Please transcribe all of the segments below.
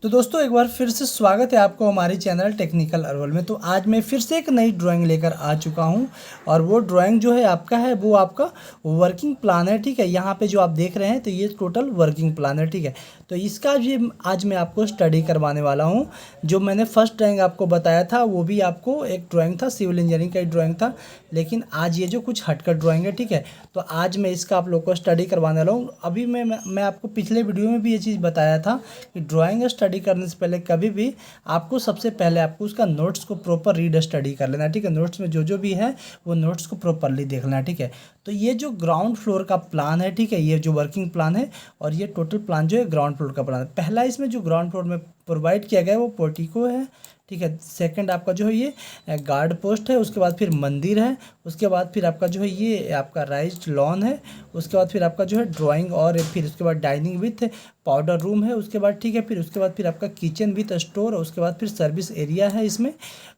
तो दोस्तों एक बार फिर से स्वागत है आपको हमारे चैनल टेक्निकल अरवल में। तो आज मैं फिर से एक नई ड्राइंग लेकर आ चुका हूं और वो ड्राइंग जो है आपका है वो आपका वर्किंग प्लान है। ठीक है, यहाँ पे जो आप देख रहे हैं तो ये टोटल वर्किंग प्लान है। ठीक है, तो इसका ये आज मैं आपको स्टडी करवाने वाला हूँ। जो मैंने फर्स्ट ड्राइंग आपको बताया था वो भी आपको एक ड्राइंग था, सिविल इंजीनियरिंग का एक ड्राइंग था, लेकिन आज ये जो कुछ हटकर ड्राइंग है। ठीक है, तो आज मैं इसका आप लोग को स्टडी करवाने वाला हूँ। अभी मैं आपको पिछले वीडियो में भी ये चीज़ बताया था कि ड्राइंग स्टडी करने से पहले कभी भी आपको सबसे पहले आपको उसका नोट्स को प्रॉपर रीड स्टडी कर लेना है। ठीक है, नोट्स में जो जो भी है वो नोट्स को प्रॉपरली देख लेना है। ठीक है, तो ये जो ग्राउंड फ्लोर का प्लान है, ठीक है, ये जो वर्किंग प्लान है और ये टोटल प्लान जो है ग्राउंड फ्लोर का प्लान है। पहला इसमें जो ग्राउंड फ्लोर में प्रोवाइड किया गया है वो पोर्टिको है। ठीक है, सेकंड आपका जो है ये गार्ड पोस्ट है, उसके बाद फिर मंदिर है, उसके बाद फिर आपका जो है ये आपका राइज्ड लॉन है, उसके बाद फिर आपका जो है ड्राइंग और फिर उसके बाद डाइनिंग विथ पाउडर रूम है उसके बाद। ठीक है, फिर उसके बाद फिर आपका किचन विथ स्टोर, उसके बाद फिर सर्विस एरिया है इसमें।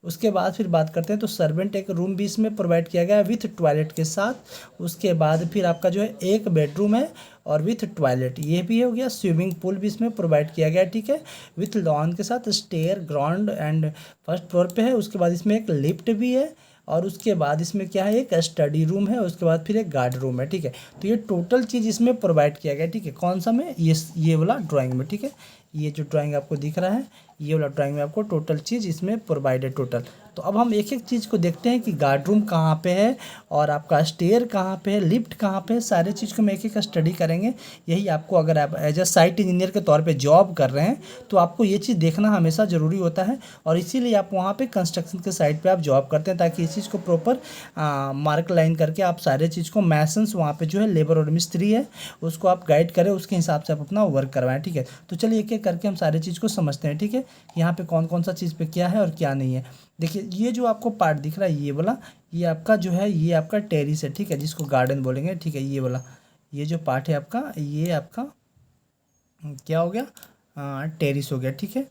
उसके बाद फिर बात करते हैं तो सर्वेंट एक रूम भी इसमें प्रोवाइड किया गया है विथ टॉयलेट के साथ। उसके बाद फिर आपका जो है एक बेडरूम है और विथ टॉयलेट, ये भी हो गया। स्विमिंग पूल भी इसमें प्रोवाइड किया गया है। ठीक है, विथ लॉन के साथ, stair ground and first floor पे है। उसके बाद इसमें एक लिफ्ट भी है और उसके बाद इसमें क्या है, एक स्टडी रूम है, उसके बाद फिर एक गार्ड रूम है। ठीक है, तो ये टोटल चीज़ इसमें प्रोवाइड किया गया है। ठीक है, कौन सा में, ये वाला ड्राइंग में। ठीक है, ये जो ड्राइंग आपको दिख रहा है ये वाला ड्राइंग में आपको टोटल चीज़ इसमें प्रोवाइड है टोटल। तो अब हम एक एक चीज़ को देखते हैं कि गार्ड रूम कहाँ पे है और आपका स्टेयर कहाँ पे है, लिफ्ट कहाँ पे है, सारे चीज़ को हम एक एक स्टडी करेंगे। यही आपको, अगर आप एज अ साइट इंजीनियर के तौर पे जॉब कर रहे हैं तो आपको ये चीज़ देखना हमेशा ज़रूरी होता है और इसीलिए आप वहाँ पे कंस्ट्रक्शन के साइट पे आप जॉब करते हैं, ताकि इस चीज़ को प्रॉपर मार्क लाइन करके आप सारे चीज़ को, मैसन्स वहाँ पे जो है लेबर और मिस्त्री है उसको आप गाइड करें, उसके हिसाब से आप अपना वर्क करवाएं। ठीक है, तो चलिए एक एक करके हम सारे चीज़ को समझते हैं। ठीक है, यहाँ पे कौन कौन सा चीज़ पे क्या है और क्या नहीं है। देखिए, ये जो आपको पार्ट दिख रहा है ये वाला, ये आपका जो है ये आपका टेरिस है। ठीक है, जिसको गार्डन बोलेंगे। ठीक है, ये वाला, ये जो पार्ट है आपका, ये आपका क्या हो गया, टेरिस हो गया। ठीक है,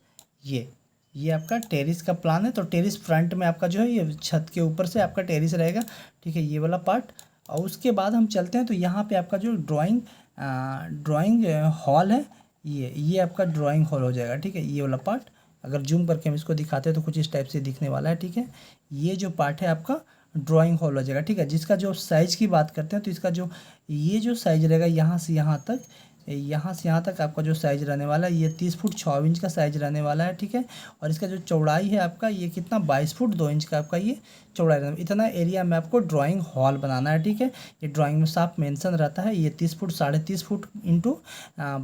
ये आपका टेरिस का प्लान है। तो टेरिस फ्रंट में आपका जो है ये छत के ऊपर से आपका टेरिस रहेगा। ठीक है, ये वाला पार्ट। और उसके बाद हम चलते हैं तो यहाँ पे आपका जो ड्राइंग हॉल है, ये आपका ड्राइंग हॉल हो जाएगा। ठीक है, ये वाला पार्ट अगर जूम करके हम इसको दिखाते हैं तो कुछ इस टाइप से दिखने वाला है। ठीक है, ये जो पार्ट है आपका ड्राइंग हॉल हो जाएगा। ठीक है, जिसका जो साइज़ की बात करते हैं तो इसका जो ये जो साइज़ रहेगा यहाँ से यहाँ तक, यहाँ से यहाँ तक आपका जो साइज़ रहने वाला है ये 30 फुट 6 इंच का साइज़ रहने वाला है। ठीक है, और इसका जो चौड़ाई है आपका ये कितना, 22 फुट 2 इंच का आपका ये चौड़ाई रहना। इतना एरिया में आपको ड्राइंग हॉल बनाना है। ठीक है, ये ड्राइंग में साफ मेंशन रहता है, ये 30 foot 30.5 foot into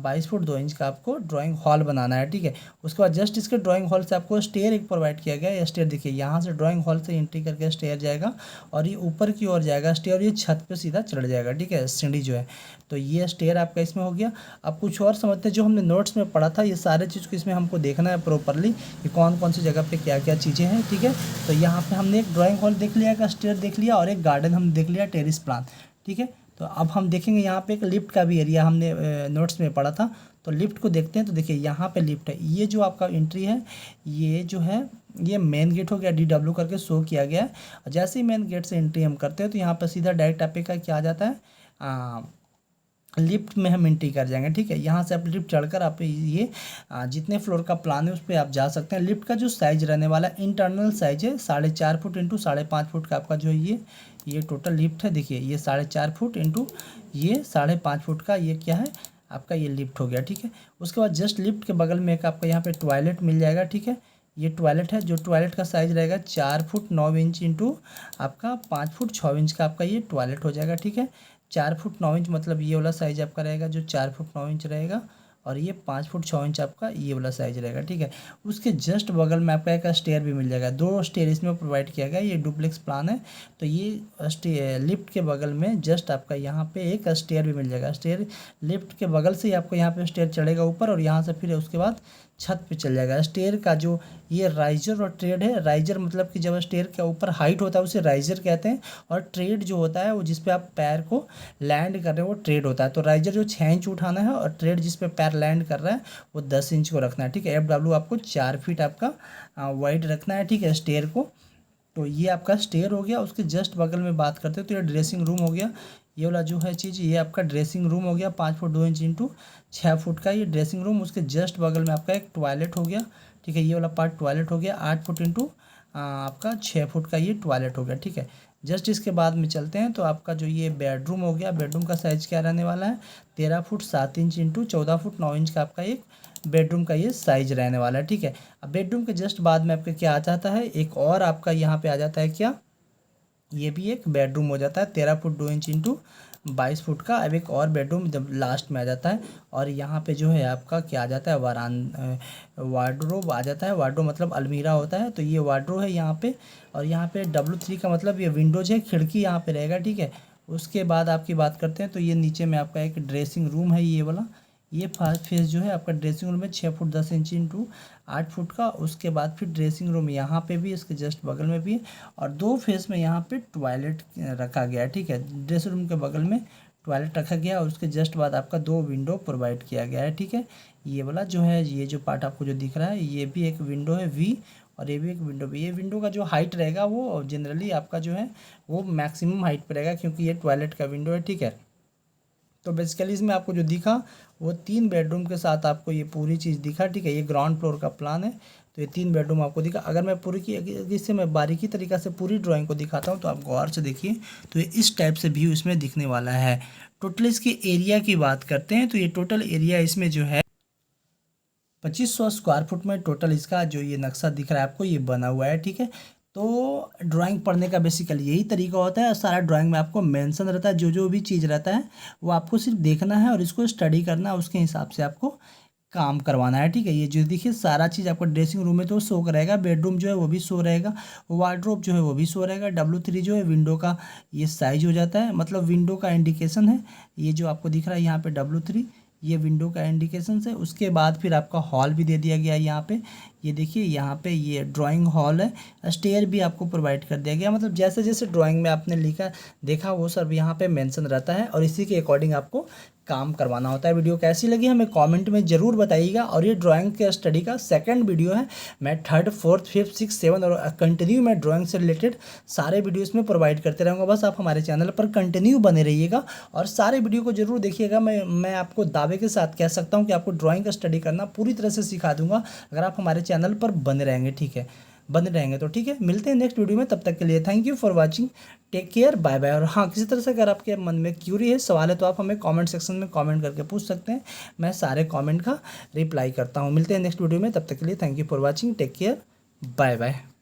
22 foot 2 inch का आपको ड्राइंग हॉल बनाना है। ठीक है, उसके बाद जस्ट इसके ड्राइंग हॉल से आपको स्टेयर एक प्रोवाइड किया गया है। स्टेयर देखिए, यहाँ से ड्राइंग हॉल से एंट्री करके स्टेयर जाएगा और ये ऊपर की ओर जाएगा स्टेयर, ये छत पे सीधा चढ़ जाएगा। ठीक है, सीढ़ी जो है, तो ये स्टेयर आपका इसमें हो गया। अब कुछ और समझते हैं, जो हमने नोट्स में पढ़ा था ये सारे चीज़ को इसमें हमको देखना है प्रॉपरली कि कौन कौन सी जगह पे क्या क्या चीज़ें हैं। ठीक है, तो यहाँ पे हमने एक ड्राइंग हॉल देख लिया, एक स्टेयर देख लिया और एक गार्डन हमने देख लिया, टेरिस प्लान। ठीक है, तो अब हम देखेंगे यहाँ पे एक लिफ्ट का भी एरिया हमने नोट्स में पढ़ा था। तो लिफ्ट को देखते हैं तो देखिए यहाँ पे लिफ्ट है, ये जो आपका एंट्री है ये जो है ये मेन गेट हो गया, DW करके शो किया गया है। और जैसे ही मेन गेट से एंट्री हम करते हैं तो यहाँ पर सीधा डायरेक्ट आपे का क्या आ जाता है, लिफ्ट में हम एंट्री कर जाएंगे। ठीक है, यहाँ से आप लिफ्ट चढ़कर आप ये जितने फ्लोर का प्लान है उस पर आप जा सकते हैं। लिफ्ट का जो साइज़ रहने वाला है, इंटरनल साइज़ है 4.5 फुट इंटू 5.5 फुट का आपका जो है ये टोटल लिफ्ट है। देखिए, ये 4.5 फुट इंटू ये 5.5 फुट का ये क्या है आपका, ये लिफ्ट हो गया। ठीक है, उसके बाद जस्ट लिफ्ट के बगल में एक आपका यहाँ पे टॉयलेट मिल जाएगा। ठीक है, ये टॉयलेट है, जो टॉयलेट का साइज़ रहेगा 4 फुट 9 इंच इंटू आपका 5 फुट 6 इंच का आपका ये टॉयलेट हो जाएगा। ठीक है, 4 फुट 9 इंच मतलब ये वाला साइज़ आपका रहेगा जो 4 फुट 9 इंच रहेगा, और ये 5 फुट 6 इंच आपका ये वाला साइज़ रहेगा। ठीक है, उसके जस्ट बगल में आपका एक स्टेयर भी मिल जाएगा, 2 स्टेयर इसमें प्रोवाइड किया गया है, ये डुप्लेक्स प्लान है। तो ये लिफ्ट के बगल में जस्ट आपका यहाँ पे एक स्टेयर भी मिल जाएगा। स्टेयर लिफ्ट के बगल से ही आपको यहाँ पे स्टेयर चढ़ेगा ऊपर और यहाँ से फिर उसके बाद छत पे चल जाएगा। स्टेयर का जो ये राइजर और ट्रेड है, राइजर मतलब कि जब स्टेयर के ऊपर हाइट होता है उसे राइजर कहते हैं, और ट्रेड जो होता है वो जिस पे आप पैर को लैंड कर रहे हो वो ट्रेड होता है। तो राइजर जो 6 इंच उठाना है और ट्रेड जिस पे पैर लैंड कर रहा है वो 10 इंच को रखना है। ठीक है, FW आपको 4 फीट आपका वाइड रखना है। ठीक है, स्टेयर को। तो ये आपका स्टेयर हो गया। उसके जस्ट बगल में बात करते हैं तो ये ड्रेसिंग रूम हो गया। ये वाला जो है चीज़, ये आपका ड्रेसिंग रूम हो गया 5 फुट 2 इंच इंटू 6 फुट का ये ड्रेसिंग रूम। उसके जस्ट बगल में आपका एक टॉयलेट हो गया, ठीक है, ये वाला पार्ट टॉयलेट हो गया 8 फुट इंटू आपका 6 फुट का ये टॉयलेट हो गया, ठीक है। जस्ट इसके बाद में चलते हैं तो आपका जो ये बेडरूम हो गया, बेडरूम का साइज़ क्या रहने वाला है, 13 foot 7 inch into 14 foot 9 inch का आपका एक बेडरूम का ये साइज रहने वाला है, ठीक है। अब बेडरूम के जस्ट बाद में आपका क्या आ जाता है, एक और आपका यहाँ पे आ जाता है क्या, ये भी एक बेडरूम हो जाता है 13 फुट 2 इंच इंटू 22 फुट का। अब एक और बेडरूम जब लास्ट में आ जाता है, और यहाँ पे जो है आपका क्या आ जाता है, वार्डरोब आ जाता है। वार्डरोब मतलब अलमीरा होता है, तो ये वार्डरोब है यहाँ पे। और यहाँ पे W3 का मतलब ये विंडोज है, खिड़की यहाँ पे रहेगा, ठीक है। उसके बाद आपकी बात करते हैं तो ये नीचे में आपका एक ड्रेसिंग रूम है, ये वाला, ये फर्स्ट फेस जो है आपका ड्रेसिंग रूम है 6 फुट 10 इंच इंटू 8 फुट का। उसके बाद फिर ड्रेसिंग रूम यहाँ पे भी, इसके जस्ट बगल में भी है, और 2 फेस में यहाँ पे टॉयलेट रखा गया है, ठीक है। ड्रेसिंग रूम के बगल में टॉयलेट रखा गया, और उसके जस्ट बाद आपका 2 विंडो प्रोवाइड किया गया है, ठीक है। ये वाला जो है, ये जो पार्ट आपको जो दिख रहा है, ये भी एक विंडो है वी, और ये भी एक विंडो भी। ये विंडो का जो हाइट रहेगा वो जनरली आपका जो है वो मैक्सिमम हाइट पर रहेगा, क्योंकि ये टॉयलेट का विंडो है, ठीक है। तो बेसिकली इसमें आपको जो दिखा वो 3 बेडरूम के साथ आपको ये पूरी चीज़ दिखा, ठीक है। ये ग्राउंड फ्लोर का प्लान है, तो ये 3 बेडरूम आपको दिखा। अगर मैं पूरी की इससे मैं बारीकी तरीक़ा से पूरी ड्राइंग को दिखाता हूँ तो आप गौर से देखिए, तो ये इस टाइप से व्यू इसमें दिखने वाला है। टोटल इसके एरिया की बात करते हैं तो ये टोटल एरिया इसमें जो है 2500 स्क्वायर फुट में टोटल इसका जो ये नक्शा दिख रहा है आपको ये बना हुआ है, ठीक है। तो ड्राइंग पढ़ने का बेसिकली यही तरीका होता है। सारा ड्राइंग में आपको मेंशन रहता है, जो जो भी चीज़ रहता है वो आपको सिर्फ देखना है और इसको स्टडी करना है, उसके हिसाब से आपको काम करवाना है, ठीक है। ये जो देखिए सारा चीज़ आपका ड्रेसिंग रूम में तो शो रहेगा, बेडरूम जो है वो भी शो रहेगा, वार्डरोब जो है वो भी शो रहेगा। W3 जो है विंडो का ये साइज हो जाता है, मतलब विंडो का इंडिकेशन है। ये जो आपको दिख रहा है यहाँ पे W3, ये विंडो का इंडिकेशन है। उसके बाद फिर आपका हॉल भी दे दिया गया है यहाँ पे, ये देखिए यहाँ पे ये ड्राइंग हॉल है। स्टेयर भी आपको प्रोवाइड कर दिया गया, मतलब जैसे जैसे ड्राइंग में आपने लिखा देखा वो सब यहाँ पे मेंशन रहता है, और इसी के अकॉर्डिंग आपको काम करवाना होता है। वीडियो कैसी लगी हमें कमेंट में ज़रूर बताइएगा। और ये ड्राइंग के स्टडी का सेकंड वीडियो है। मैं 3rd 4th 5th 6th 7th और कंटिन्यू मैं ड्राइंग से रिलेटेड सारे वीडियोस में प्रोवाइड करते रहूँगा। बस आप हमारे चैनल पर कंटिन्यू बने रहिएगा और सारे वीडियो को जरूर देखिएगा। मैं आपको दावे के साथ कह सकता हूँ कि आपको ड्राइंग का स्टडी करना पूरी तरह से सिखा दूंगा अगर आप हमारे चैनल पर बने रहेंगे, ठीक है, बने रहेंगे तो ठीक है। मिलते हैं नेक्स्ट वीडियो में, तब तक के लिए thank you for watching, take care, bye bye. और हाँ, किसी तरह से अगर आपके मन में क्यूरी है, सवाल है, तो आप हमें कमेंट सेक्शन में कमेंट करके पूछ सकते हैं। मैं सारे कमेंट का रिप्लाई करता हूँ। मिलते हैं नेक्स्ट वीडियो में, तब तक के लिए thank you for watching, take care, bye bye.